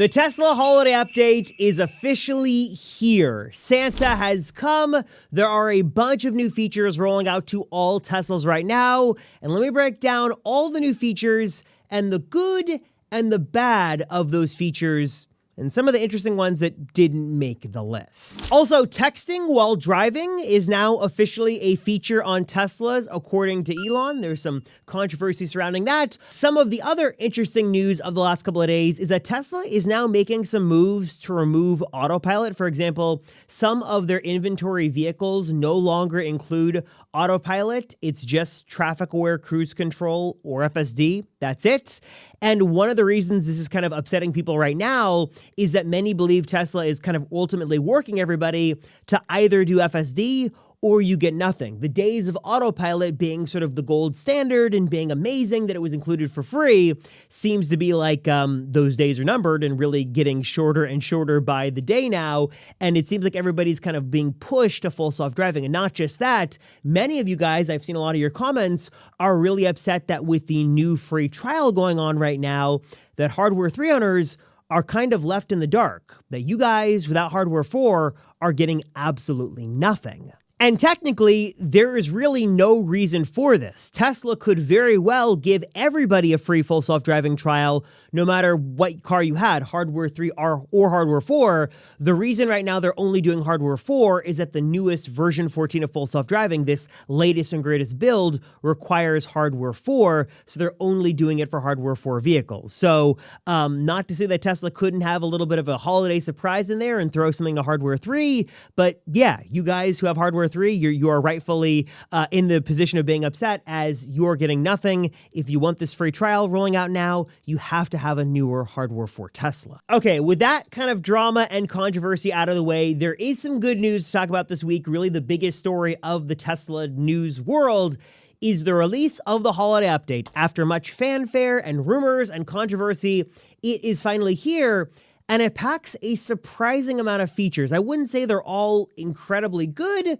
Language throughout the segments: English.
The Tesla holiday update is officially here. Santa has come. There are a bunch of new features rolling out to all Teslas right now. And let me break down all the new features and the good and the bad of those features and some of the interesting ones that didn't make the list. Also, texting while driving is now officially a feature on Teslas, according to Elon. There's some controversy surrounding that. Some of the other interesting news of the last couple of days is that Tesla is now making some moves to remove autopilot. For example, some of their inventory vehicles no longer include autopilot. It's just traffic-aware cruise control, or FSD. That's it. And one of the reasons this is kind of upsetting people right now is that many believe Tesla is kind of ultimately working everybody to either do FSD or you get nothing. The days of autopilot being sort of the gold standard and being amazing that it was included for free seems to be like those days are numbered and really getting shorter and shorter by the day now. And it seems like everybody's kind of being pushed to full self-driving. And not just that, many of you guys, I've seen a lot of your comments, are really upset that with the new free trial going on right now, that Hardware 3 owners are kind of left in the dark, that you guys without Hardware 4 are getting absolutely nothing. And technically, there is really no reason for this. Tesla could very well give everybody a free full self-driving trial, no matter what car you had, Hardware 3 or Hardware 4. The reason right now they're only doing Hardware 4 is that the newest version 14 of full self-driving, this latest and greatest build, requires Hardware 4, so they're only doing it for Hardware 4 vehicles. So not to say that Tesla couldn't have a little bit of a holiday surprise in there and throw something to Hardware 3, but yeah, you guys who have Hardware 3, you are rightfully in the position of being upset as you're getting nothing. If you want this free trial rolling out now, you have to have a newer Hardware 4 Tesla. Okay, with that kind of drama and controversy out of the way, there is some good news to talk about this week. Really the biggest story of the Tesla news world is the release of the holiday update. After much fanfare and rumors and controversy, it is finally here. And it packs a surprising amount of features. I wouldn't say they're all incredibly good,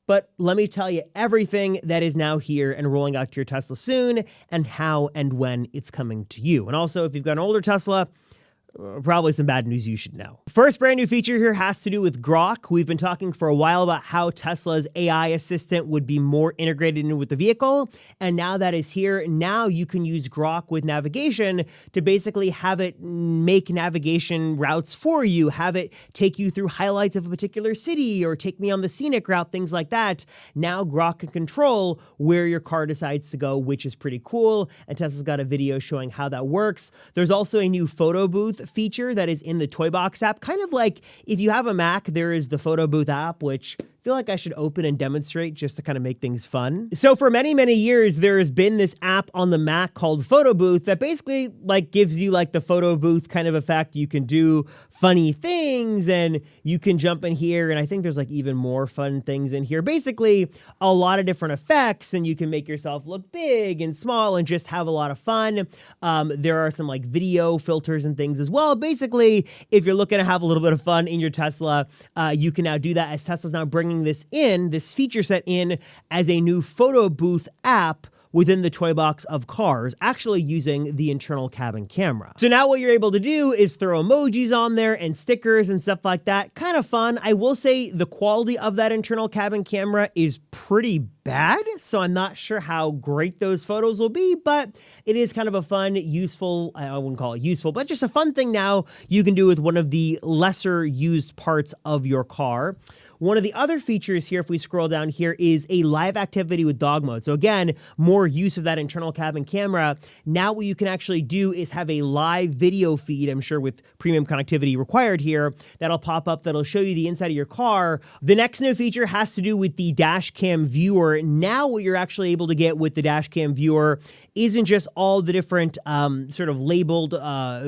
but let me tell you everything that is now here and rolling out to your Tesla soon and how and when it's coming to you. And also, if you've got an older Tesla, probably some bad news you should know. First brand new feature here has to do with Grok. We've been talking for a while about how Tesla's AI assistant would be more integrated in with the vehicle. And now that is here, now you can use Grok with navigation to basically have it make navigation routes for you, have it take you through highlights of a particular city or take me on the scenic route, things like that. Now Grok can control where your car decides to go, which is pretty cool. And Tesla's got a video showing how that works. There's also a new PhotoBooth feature that is in the Toybox app. Kind of like if you have a Mac, there is the PhotoBooth app, which I feel like I should open and demonstrate just to kind of make things fun. So for many, many years, there has been this app on the Mac called PhotoBooth that basically like gives you like the photo booth kind of effect. You can do funny things and you can jump in here. And I think there's like even more fun things in here. Basically a lot of different effects, and you can make yourself look big and small and just have a lot of fun. There are some like video filters and things as well. Basically, if you're looking to have a little bit of fun in your Tesla, you can now do that, as Tesla's now bringing this feature set in as a new photo booth app within the toy box of cars, actually using the internal cabin camera. So now what you're able to do is throw emojis on there and stickers and stuff like that. Kind of fun. I will say the quality of that internal cabin camera is pretty bad, so I'm not sure how great those photos will be, but it is kind of a fun, useful, I wouldn't call it useful, but just a fun thing now you can do with one of the lesser used parts of your car. One of the other features here, if we scroll down here, is a live activity with dog mode. So again, more use of that internal cabin camera. Now what you can actually do is have a live video feed, I'm sure with premium connectivity required here, that'll pop up, that'll show you the inside of your car. The next new feature has to do with the dash cam viewer. Now what you're actually able to get with the dash cam viewer isn't just all the different sort of labeled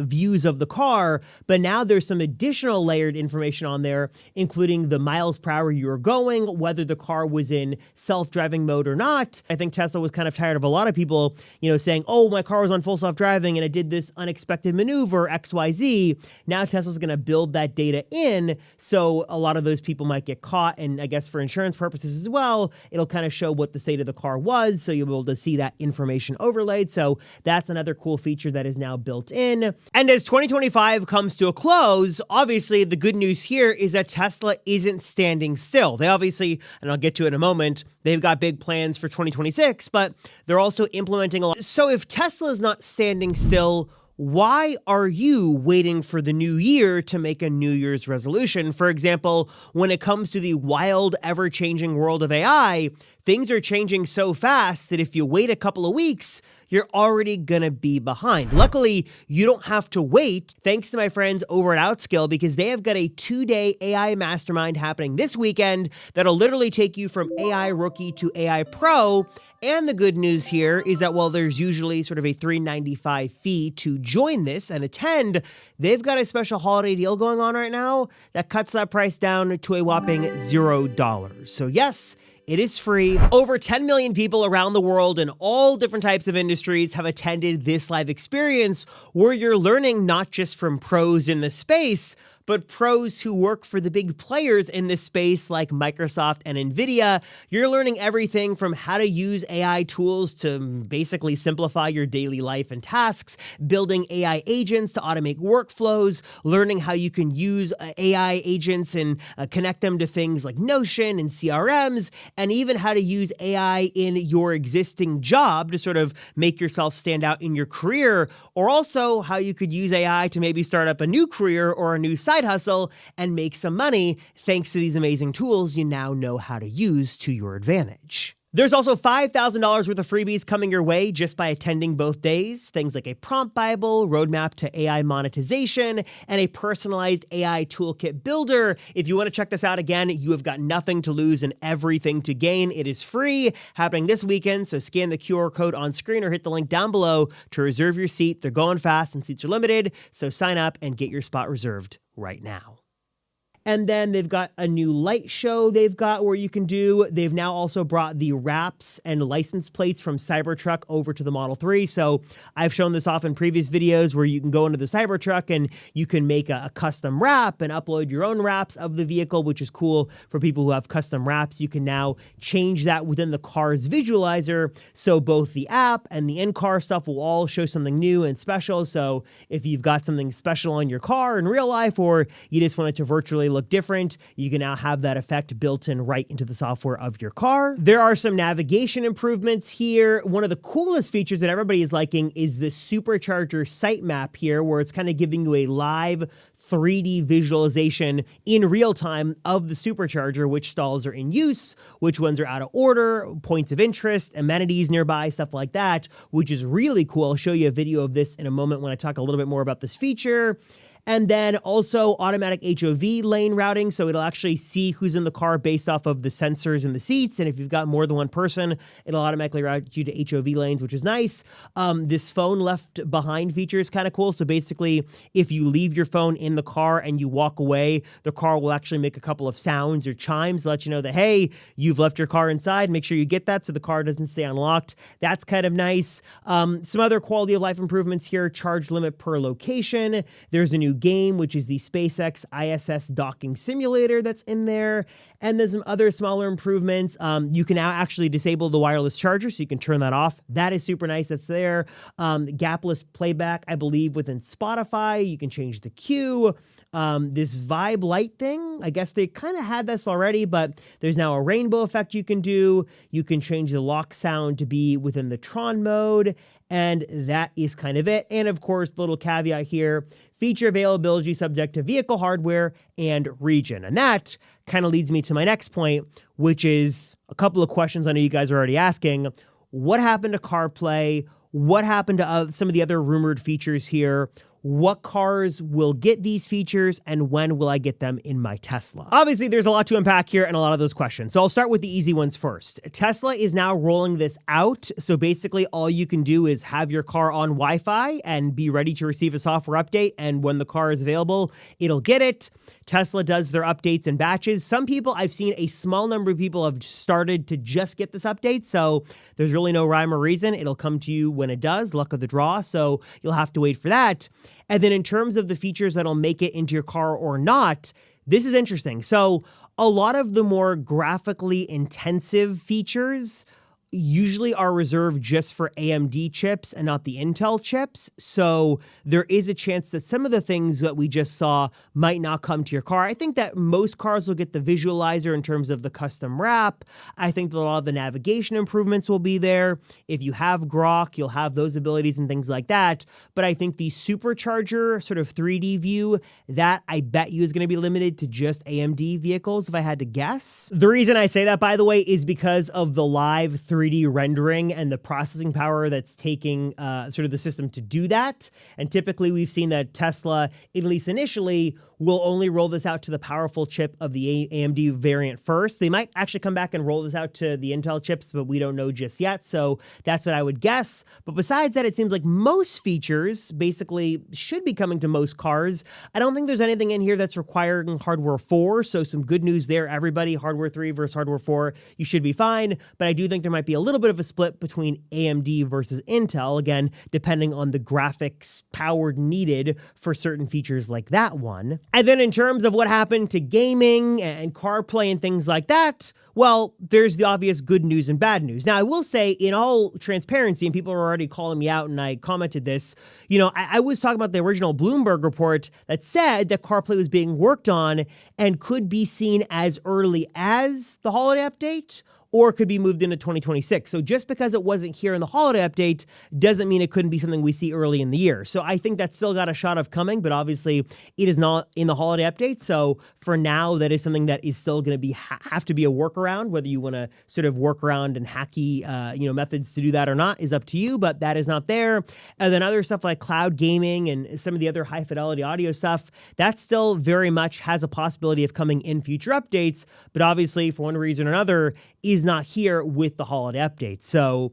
views of the car, but now there's some additional layered information on there, including the miles per hour you were going, whether the car was in self-driving mode or not. I think Tesla was kind of tired of a lot of people, saying, oh, my car was on full self-driving and it did this unexpected maneuver, XYZ. Now Tesla's going to build that data in, so a lot of those people might get caught, and I guess for insurance purposes as well, it'll kind of show what the state of the car was, so you'll be able to see that information over overlaid. So that's another cool feature that is now built in. And as 2025 comes to a close, obviously the good news here is that Tesla isn't standing still. They obviously, and I'll get to it in a moment, they've got big plans for 2026, but they're also implementing a lot. So if Tesla is not standing still, why are you waiting for the new year to make a New Year's resolution? For example, when it comes to the wild, ever-changing world of AI, things are changing so fast that if you wait a couple of weeks, you're already gonna be behind. Luckily, you don't have to wait, thanks to my friends over at Outskill, because they have got a 2-day AI mastermind happening this weekend that'll literally take you from AI rookie to AI pro. And the good news here is that while there's usually sort of a $395 fee to join this and attend, they've got a special holiday deal going on right now that cuts that price down to a whopping $0. So yes, it is free. Over 10 million people around the world in all different types of industries have attended this live experience where you're learning not just from pros in the space, but pros who work for the big players in this space like Microsoft and NVIDIA. You're learning everything from how to use AI tools to basically simplify your daily life and tasks, building AI agents to automate workflows, learning how you can use AI agents and connect them to things like Notion and CRMs, and even how to use AI in your existing job to sort of make yourself stand out in your career, or also how you could use AI to maybe start up a new career or a new side hustle and make some money thanks to these amazing tools you now know how to use to your advantage. There's also $5,000 worth of freebies coming your way just by attending both days. Things like a prompt Bible, roadmap to AI monetization, and a personalized AI toolkit builder. If you want to check this out again, you have got nothing to lose and everything to gain. It is free, happening this weekend, so scan the QR code on screen or hit the link down below to reserve your seat. They're going fast and seats are limited, so sign up and get your spot reserved right now. And then they've got a new light show they've got where you can do. They've now also brought the wraps and license plates from Cybertruck over to the Model 3. So I've shown this off in previous videos where you can go into the Cybertruck and you can make a custom wrap and upload your own wraps of the vehicle, which is cool for people who have custom wraps. You can now change that within the car's visualizer. So both the app and the in-car stuff will all show something new and special. So if you've got something special on your car in real life, or you just want it to virtually look different, you can now have that effect built in right into the software of your car. There are some navigation improvements here. One of the coolest features that everybody is liking is this supercharger sitemap here, where it's kind of giving you a live 3D visualization in real time of the supercharger, which stalls are in use, which ones are out of order, points of interest, amenities nearby, stuff like that, which is really cool. I'll show you a video of this in a moment when I talk a little bit more about this feature. And then also automatic HOV lane routing, so it'll actually see who's in the car based off of the sensors in the seats, and if you've got more than one person, it'll automatically route you to HOV lanes, which is nice. This phone left behind feature is kind of cool, so basically, if you leave your phone in the car and you walk away, the car will actually make a couple of sounds or chimes to let you know that, hey, you've left your car inside, make sure you get that so the car doesn't stay unlocked. That's kind of nice. Some other quality of life improvements here, charge limit per location. There's a new game, which is the SpaceX ISS docking simulator that's in there. And there's some other smaller improvements. You can now actually disable the wireless charger, so you can turn that off. That is super nice. That's there. Gapless playback, I believe, within Spotify. You can change the queue. This vibe light thing, I guess they kind of had this already, but there's now a rainbow effect you can do. You can change the lock sound to be within the Tron mode. And that is kind of it. And of course, the little caveat here, feature availability subject to vehicle hardware and region. And that kind of leads me to my next point, which is a couple of questions I know you guys are already asking. What happened to CarPlay? What happened to some of the other rumored features here? What cars will get these features, and when will I get them in my Tesla? Obviously, there's a lot to unpack here and a lot of those questions. So I'll start with the easy ones first. Tesla is now rolling this out. So basically, all you can do is have your car on Wi-Fi and be ready to receive a software update. And when the car is available, it'll get it. Tesla does their updates in batches. Some people, I've seen a small number of people have started to just get this update. So there's really no rhyme or reason. It'll come to you when it does, luck of the draw. So you'll have to wait for that. And then in terms of the features that'll make it into your car or not, this is interesting. So a lot of the more graphically intensive features usually are reserved just for AMD chips and not the Intel chips. So there is a chance that some of the things that we just saw might not come to your car. I think that most cars will get the visualizer in terms of the custom wrap. I think that a lot of the navigation improvements will be there. If you have Grok, you'll have those abilities and things like that. But I think the supercharger sort of 3D view, that I bet you is going to be limited to just AMD vehicles if I had to guess. The reason I say that, by the way, is because of the live 3D rendering and the processing power that's taking sort of the system to do that. And typically we've seen that Tesla, at least initially, will only roll this out to the powerful chip of the AMD variant first. They might actually come back and roll this out to the Intel chips, but we don't know just yet. So that's what I would guess. But besides that, it seems like most features basically should be coming to most cars. I don't think there's anything in here that's requiring hardware 4. So some good news there, everybody. Hardware 3 versus hardware 4, you should be fine. But I do think there might be a little bit of a split between AMD versus Intel, again, depending on the graphics power needed for certain features like that one. And then in terms of what happened to gaming and CarPlay and things like that, well, there's the obvious good news and bad news. Now, I will say, in all transparency, and people are already calling me out, and I commented this, I was talking about the original Bloomberg report that said that CarPlay was being worked on and could be seen as early as the holiday update, or could be moved into 2026. So just because it wasn't here in the holiday update doesn't mean it couldn't be something we see early in the year. So I think that's still got a shot of coming, but obviously it is not in the holiday update. So for now, that is something that is still going to be have to be a workaround. Whether you want to sort of work around and hacky methods to do that or not is up to you, but that is not there. And then other stuff like cloud gaming and some of the other high fidelity audio stuff, that still very much has a possibility of coming in future updates, but obviously for one reason or another is not here with the holiday update. So,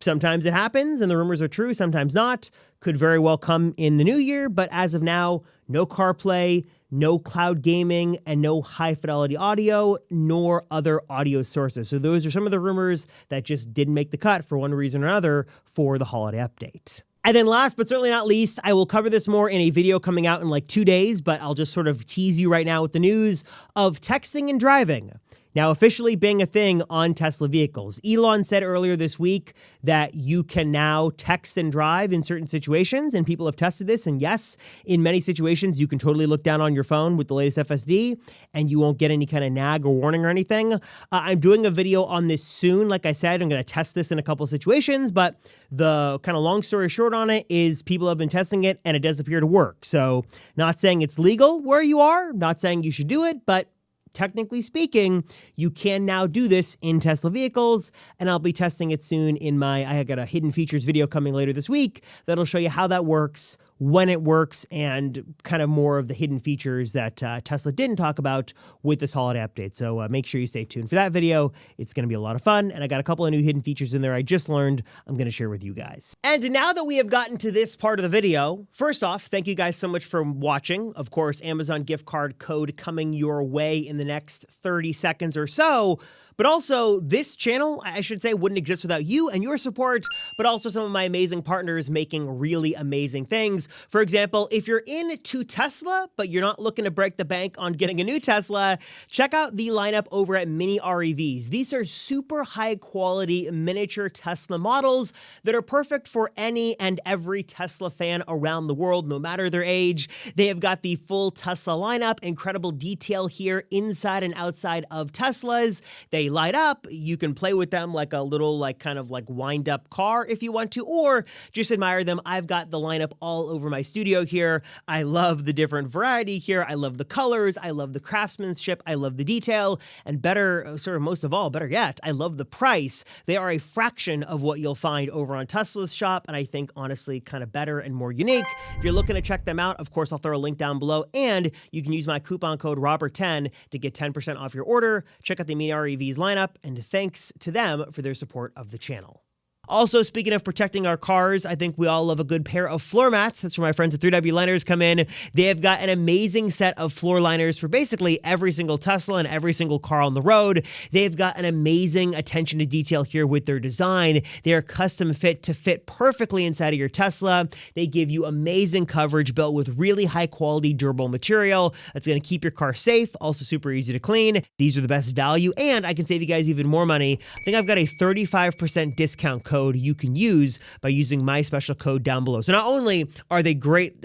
sometimes it happens and the rumors are true, sometimes not. Could very well come in the new year, but as of now, no CarPlay, no cloud gaming, and no high fidelity audio, nor other audio sources. So those are some of the rumors that just didn't make the cut for one reason or another for the holiday update. And then last but certainly not least, I will cover this more in a video coming out in like 2 days, but I'll just sort of tease you right now with the news of texting and driving now officially being a thing on Tesla vehicles. Elon said earlier this week that you can now text and drive in certain situations, and people have tested this. And yes, in many situations, you can totally look down on your phone with the latest FSD and you won't get any kind of nag or warning or anything. I'm doing a video on this soon. Like I said, I'm going to test this in a couple of situations, but the kind of long story short on it is people have been testing it and it does appear to work. So not saying it's legal where you are, not saying you should do it, but technically speaking, you can now do this in Tesla vehicles, and I'll be testing it soon in I got a hidden features video coming later this week that'll show you how that works, when it works, and kind of more of the hidden features that Tesla didn't talk about with this holiday update. So make sure you stay tuned for that video. It's going to be a lot of fun, and I got a couple of new hidden features in there I just learned I'm going to share with you guys. And now that we have gotten to this part of the video, first off, thank you guys so much for watching. Of course, Amazon gift card code coming your way in the next 30 seconds or so. But also, this channel, I should say, wouldn't exist without you and your support, but also some of my amazing partners making really amazing things. For example, if you're into Tesla, but you're not looking to break the bank on getting a new Tesla, check out the lineup over at Mini REVs. These are super high quality miniature Tesla models that are perfect for any and every Tesla fan around the world, no matter their age. They have got the full Tesla lineup, incredible detail here inside and outside of Teslas. They light up. You can play with them like a little kind of wind up car if you want to, or just admire them. I've got the lineup all over my studio here. I love the different variety here. I love the colors. I love the craftsmanship. I love the detail, and most of all, better yet, I love the price. They are a fraction of what you'll find over on Tesla's shop, and I think honestly kind of better and more unique. If you're looking to check them out, of course, I'll throw a link down below, and you can use my coupon code Robert10 to get 10% off your order. Check out the Mini REVs lineup, and thanks to them for their support of the channel. Also, speaking of protecting our cars, I think we all love a good pair of floor mats. That's where my friends at 3W Liners come in. They have got an amazing set of floor liners for basically every single Tesla and every single car on the road. They've got an amazing attention to detail here with their design. They are custom fit to fit perfectly inside of your Tesla. They give you amazing coverage built with really high quality durable material that's going to keep your car safe, also super easy to clean. These are the best value, and I can save you guys even more money. I think I've got a 35% discount code you can use by using my special code down below. So not only are they great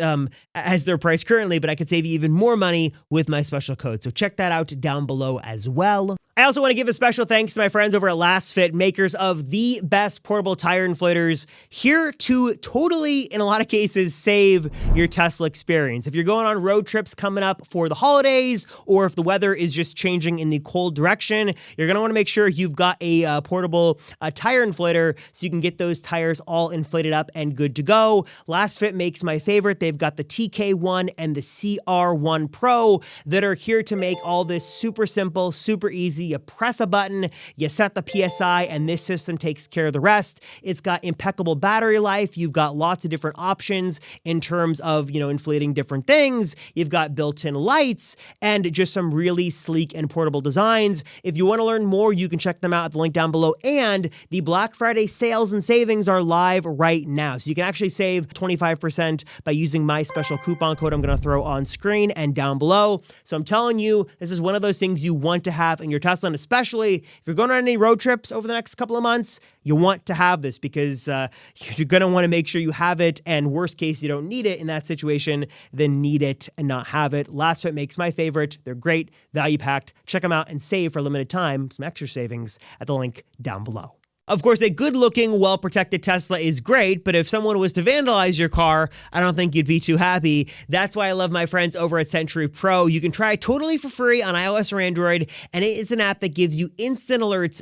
as their price currently, but I could save you even more money with my special code. So check that out down below as well. I also want to give a special thanks to my friends over at LastFit, makers of the best portable tire inflators, here to totally, in a lot of cases, save your Tesla experience. If you're going on road trips coming up for the holidays, or if the weather is just changing in the cold direction, you're going to want to make sure you've got a portable tire inflator so you can get those tires all inflated up and good to go. LastFit makes my favorite. They've got the TK1 and the CR1 Pro that are here to make all this super simple, super easy. You press a button, you set the PSI, and this system takes care of the rest. It's got impeccable battery life. You've got lots of different options in terms of, inflating different things. You've got built-in lights and just some really sleek and portable designs. If you want to learn more, you can check them out at the link down below. And the Black Friday sales and savings are live right now. So you can actually save 25% by using my special coupon code I'm going to throw on screen and down below. So I'm telling you, this is one of those things you want to have in your Tesla. And especially if you're going on any road trips over the next couple of months, you want to have this because you're going to want to make sure you have it. And worst case, you don't need it in that situation, then need it and not have it. LastFit makes my favorite. They're great, value packed. Check them out and save for a limited time some extra savings at the link down below. Of course, a good-looking, well-protected Tesla is great, but if someone was to vandalize your car, I don't think you'd be too happy. That's why I love my friends over at Sentry Pro. You can try it totally for free on iOS or Android, and it is an app that gives you instant alerts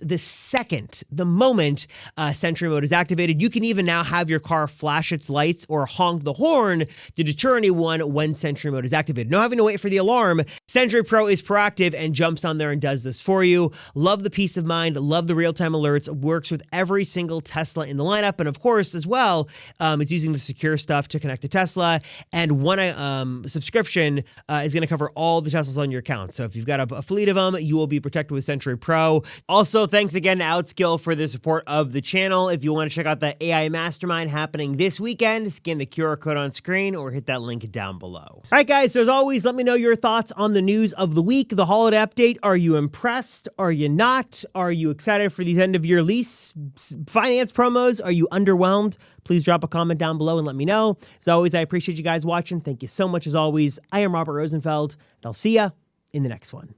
the moment Sentry mode is activated. You can even now have your car flash its lights or honk the horn to deter anyone when Sentry mode is activated. No having to wait for the alarm. Sentry Pro is proactive and jumps on there and does this for you. Love the peace of mind, love the real-time alerts, works with every single Tesla in the lineup. And of course, as well, it's using the secure stuff to connect to Tesla. And one subscription is going to cover all the Teslas on your account. So if you've got a fleet of them, you will be protected with Sentry Pro. Also, thanks again to Outskill for the support of the channel. If you want to check out the AI Mastermind happening this weekend, scan the QR code on screen or hit that link down below. All right, guys, so as always, let me know your thoughts on the news of the week, the holiday update. Are you impressed? Are you not? Are you excited for these end-of-year lease finance promos? Are you underwhelmed? Please drop a comment down below and let me know. As always, I appreciate you guys watching. Thank you so much as always. I am Robert Rosenfeld, and I'll see ya in the next one.